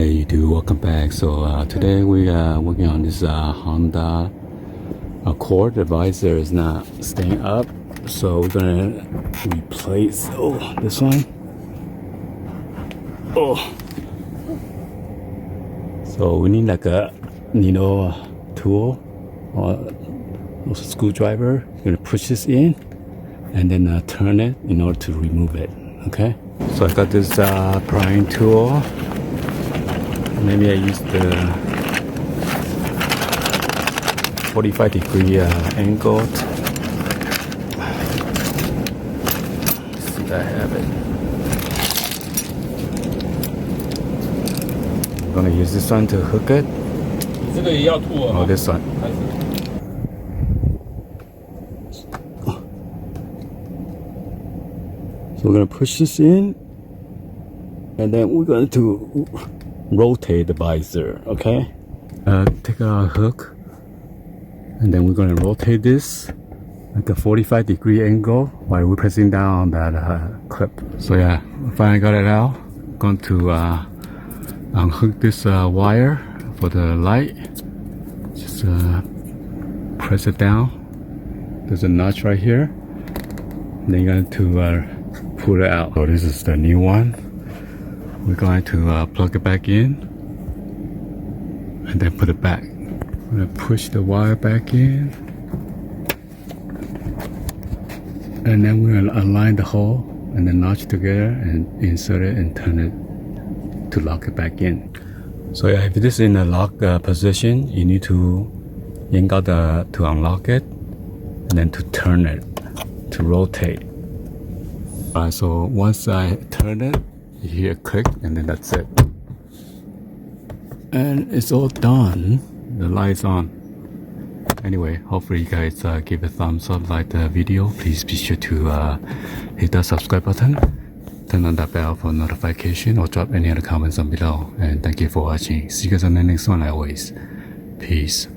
Hey dude, welcome back. So today we are working on this Honda Accord. The visor is not staying up, so we're gonna replace this one. So we need like a needle tool or a screwdriver. You're gonna push this in and then turn it in order to remove it. Okay. So I got this prying tool. Maybe I use the 45-degree angle. Let's see if I have it. I'm gonna use this one to hook it. Oh, this one. So we're gonna push this in, and then we're going to rotate the visor. Okay, take a hook, and then we're going to rotate this like a 45-degree angle while we're pressing down on that clip. So yeah, finally got it out. I'm going to unhook this wire for the light. Just press it down. There's a notch right here, and then you're going to pull it out. So this is the new one. We're going to plug it back in and then put it back. I'm going to push the wire back in, and then we're going to align the hole and the notch together and insert it and turn it to lock it back in. So yeah, if it is in a lock position, you need to yank out to unlock it and then to turn it, to rotate. Alright, so once I turn it, you hear a click, and then that's it. And it's all done. The light's on. Anyway, hopefully you guys give a thumbs up, like the video. Please be sure to hit that subscribe button, turn on that bell for notification, or drop any other comments down below. And thank you for watching. See you guys on the next one. Like always, peace.